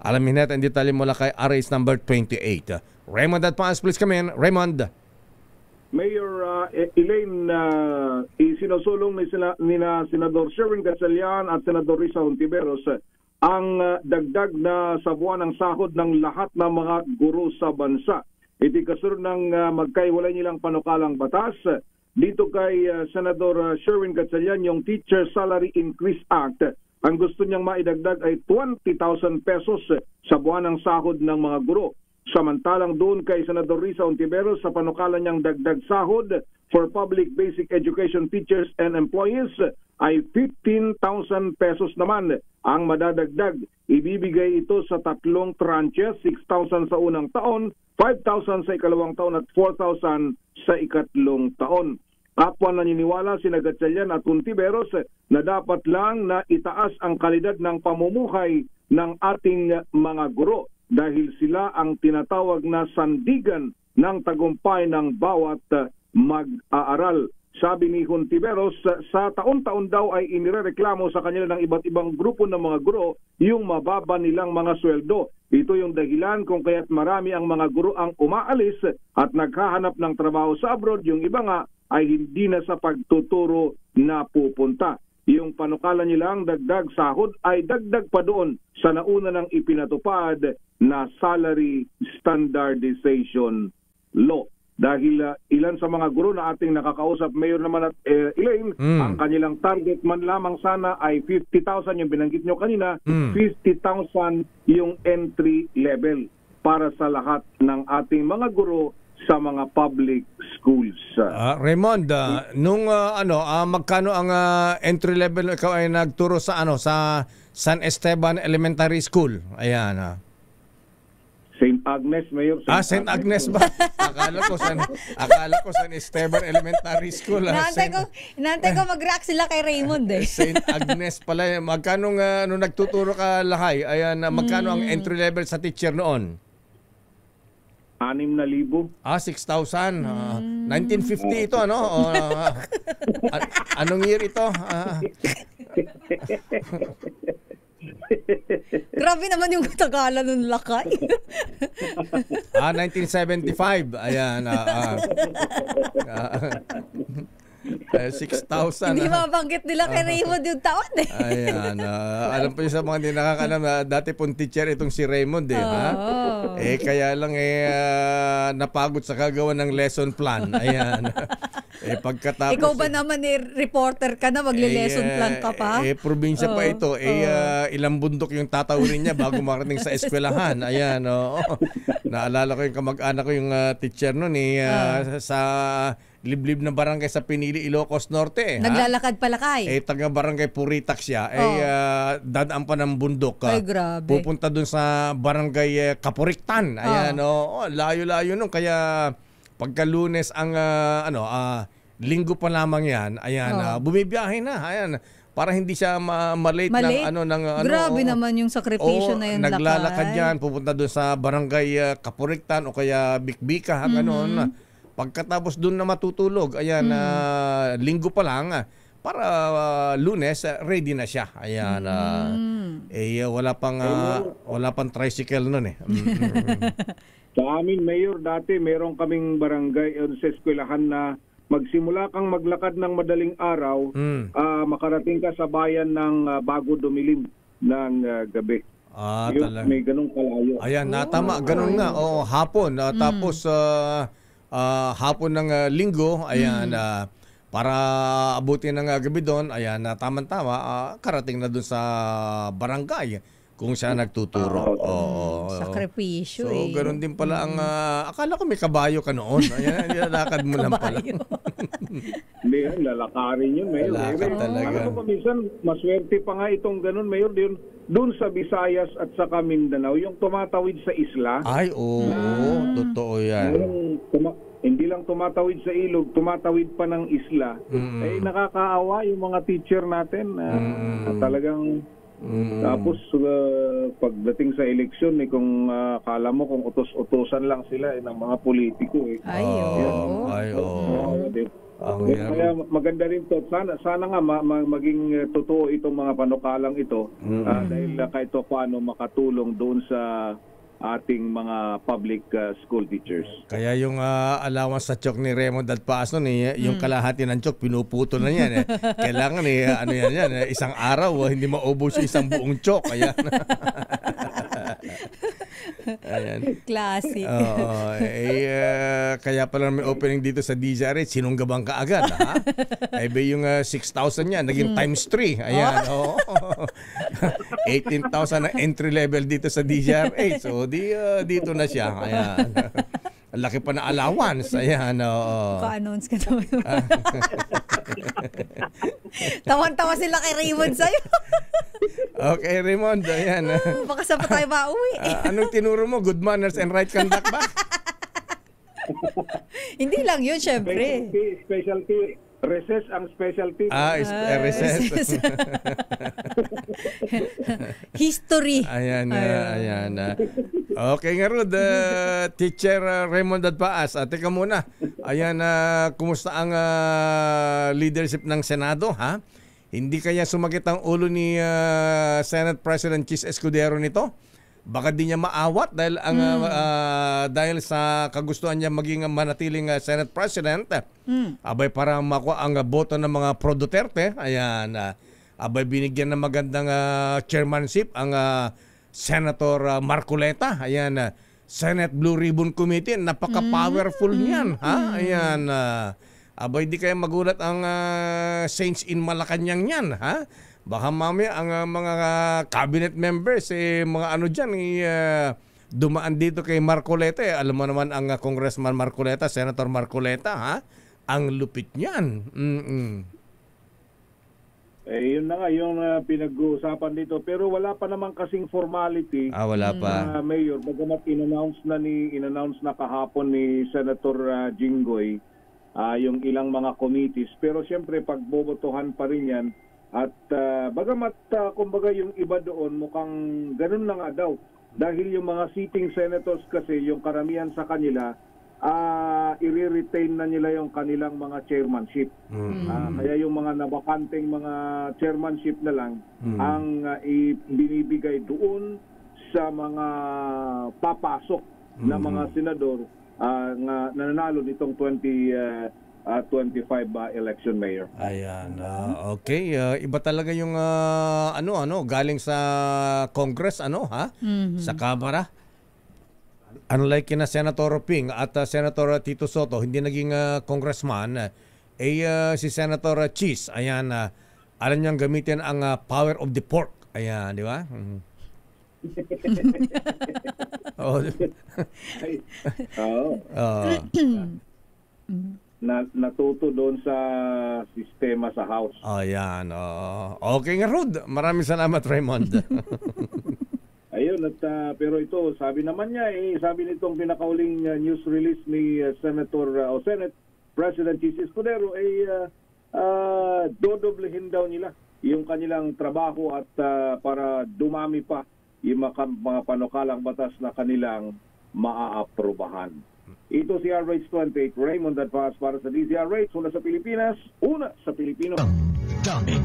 Alamin natin ang detalye mula kay RS number 28. Raymond at Paas, please come in. Raymond. Mayor Elaine, isinusulong ni Senador Sherwin Gatchalian at Senador Risa Hontiveros ang dagdag na sabuan ng sahod ng lahat ng mga guro sa bansa. Iti kasunod ng magkaiwalay nilang panukalang batas. Dito kay Senador Sherwin Gatchalian, yung Teacher Salary Increase Act, ang gusto niyang maidagdag ay 20,000 pesos sa buwan ng sahod ng mga guro. Samantalang doon kay Senador Risa Hontiveros sa panukalan niyang dagdag sahod for public basic education teachers and employees ay 15,000 pesos naman ang madadagdag. Ibibigay ito sa tatlong tranche, 6,000 sa unang taon, 5,000 sa ikalawang taon at 4,000 sa ikatlong taon. Kapwa naniniwala sina Gatchalian at Hontiveros na dapat lang na itaas ang kalidad ng pamumuhay ng ating mga guro dahil sila ang tinatawag na sandigan ng tagumpay ng bawat mag-aaral. Sabi ni Hontiveros, sa taon-taon daw ay inirereklamo sa kanila ng iba't ibang grupo ng mga guro yung mababa nilang mga sweldo. Ito yung dahilan kung kaya't marami ang mga guro ang umaalis at naghahanap ng trabaho sa abroad. Yung iba nga ay hindi na sa pagtuturo na pupunta. Yung panukala nilang dagdag sahod ay dagdag pa doon sa nauna ng ipinatupad na salary standardization law. Dahil ilan sa mga guro na ating nakakausap, Mayor naman at Elaine, ang kanilang target man lamang sana ay 50,000, yung binanggit nyo kanina, 50,000 yung entry level para sa lahat ng ating mga guro sa mga public schools. Raymond, magkano ang entry level ikaw ay nagturo sa sa San Esteban Elementary School? Ayan. St. Agnes, Mayor. St. Agnes ba? Akala ko San Esteban Elementary School. Inaantay ko mag-react sila kay Raymond eh. St. Agnes pala. Magkano nung nagtuturo ka, Lahay? Ayan, magkano ang entry level sa teacher noon? 6,000. 6,000. 1950 ito, ano? Anong year ito? Grabe naman yung katagalan ng Lakay. 1975. Ayan. 6,000. Hindi mabanggit nila kay Raymond yung taon eh. Ayan. Alam po yung sa mga hindi nakakalam na dati pong teacher itong si Raymond eh. Kaya lang napagod sa kagawa ng lesson plan. Ayan. Pagkatapos, ikaw ba naman reporter ka na, magle-lesson plan ka pa? Probinsya pa ito. Ilang bundok yung tatawrin niya bago makarating sa eskwelahan. Ayan. Naalala ko yung kamag-anak ko yung teacher noon sa liblib na barangay sa Pinili, Ilocos Norte. Naglalakad pala kay? Taga barangay Puritac siya. Dadaan pa ng bundok. Ay, grabe. Pupunta dun sa barangay Kapuriktan. Ayan, layo-layo nun. Kaya pagka Lunes ang linggo pa lamang yan, ayan, bumibiyahe na. Ayan, para hindi siya malate ng Grabe naman yung sakripisyo na yun. Naglalakad yan, pupunta dun sa barangay Kapuriktan o kaya Bikbika, gano'n. Pagkatapos doon na matutulog, ayan, linggo pa lang, para Lunes, ready na siya. Ayan, wala pang tricycle noon eh. Sa amin, Mayor, dati meron kaming barangay sa eskwelahan na magsimula kang maglakad ng madaling araw, makarating ka sa bayan ng bago dumilim ng gabi. Talaga. May ganong kalayo. Ayan, natama, ganun nga. Hapon. Tapos hapon ng linggo, ayan, para abutin ng gabi doon, ayan, tama-tama, karating na doon sa barangay kung siya nagtuturo. Sakripisyo so, ganun din pala ang, akala ko may kabayo ka noon. Ayan, nilalakad mo lang pala. Hindi, lalakarin yun, Mayor. Lalakad talaga. Alam mo, minsan, maswerte pa nga itong ganun, Mayor, doon sa Visayas at sa Mindanao, yung tumatawid sa isla. Ay, totoo yan. Hindi lang tumatawid sa ilog, tumatawid pa ng isla. Nakakaawa yung mga teacher natin. Talagang Tapos pagdating sa eleksyon, kung kala mo kung utos-utosan lang sila ng mga politiko. Ay, oo. Kaya maganda rin to. Sana nga maging totoo itong mga panukalang ito dahil kahit paano makatulong doon sa ating mga public school teachers. Kaya yung allowance sa chok ni Raymond Dalpaas nun, yung kalahati ng chok, pinuputo na yan. Kailangan ano yan, isang araw, hindi maubos yung isang buong chok. Ayan. Ayan. Classic. Kaya pala may opening dito sa DZRH, sinunggabang ka agad. Ha? Ay ba yung 6,000 yan, naging times 3. Ayan. 18,000 na entry level dito sa DZRH. So, dito na siya. Ayan. Ang laki pa na allowance. Ayan. Pa-announce ka naman. Tawan-tawa sila kay Raymond sa'yo. Okay, Raymond. Ayan. Baka saan pa tayo mauwi. Anong tinuro mo? Good manners and right conduct ba? Hindi lang yun, syempre. Specialty. Recess ang specialty. Recess. History. Ayan. Okay nga, Rod. Teacher Raymond Dalpaas. Teka muna. Ayan, kumusta ang leadership ng Senado, ha? Hindi kaya sumakit ang ulo ni Senate President Chis Escudero nito? Baka di niya maawat dahil dahil sa kagustuhan niya maging manatiling Senate President. Abay para makuha ang boto ng mga pro Duterte. Ayan, abay binigyan ng magandang chairmanship ang Senator Marcoleta. Ayan, Senate Blue Ribbon Committee, napaka-powerful niyan, ha? Ayan, abay di kaya magulat ang Saints in Malacanang niyan, ha? Baka mamaya ang mga cabinet members, mga ano dyan, dumaan dito kay Marcoleta. Alam mo naman ang Congressman Marcoleta, Senator Marcoleta, ha? Ang lupit niyan. Yun na nga, yung pinag-uusapan dito. Pero wala pa naman kasing formality. Wala pa. Mayor, bagamat in-announce na kahapon ni Senator Jinggoy yung ilang mga committees. Pero siyempre, pagbobotohan pa rin yan. At bagamat kumbaga yung iba doon mukhang ganun na nga daw. Dahil yung mga sitting senators kasi, yung karamihan sa kanila, i-retain na nila yung kanilang mga chairmanship. Kaya yung mga nabakanteng mga chairmanship na lang ang binibigay doon sa mga papasok na mga senador na nanalo nitong 2025 election, Mayor. Ayan. Okay, iba talaga yung galing sa Congress, ha? Sa Kamara. Unlike kina Senator Ping at Senator Tito Soto, hindi naging congressman, si Senator Chis, ayan, alam niyang gamitin ang power of the pork. Ayan, di ba? Natuto doon sa sistema sa House. Ayan. Okay nga, Rod. Maraming salamat, Raymond. Ayun, pero ito, sabi naman niya, sabi nitong pinakauling news release ni Senate President Chis Escudero, dodoblehin daw nila yung kanilang trabaho at para dumami pa yung mga panukalang batas na kanilang maaaprobahan. Ito si RH28, Raymond Dalpaas para sa DZRH, una sa Pilipinas, una sa Pilipino. Dami.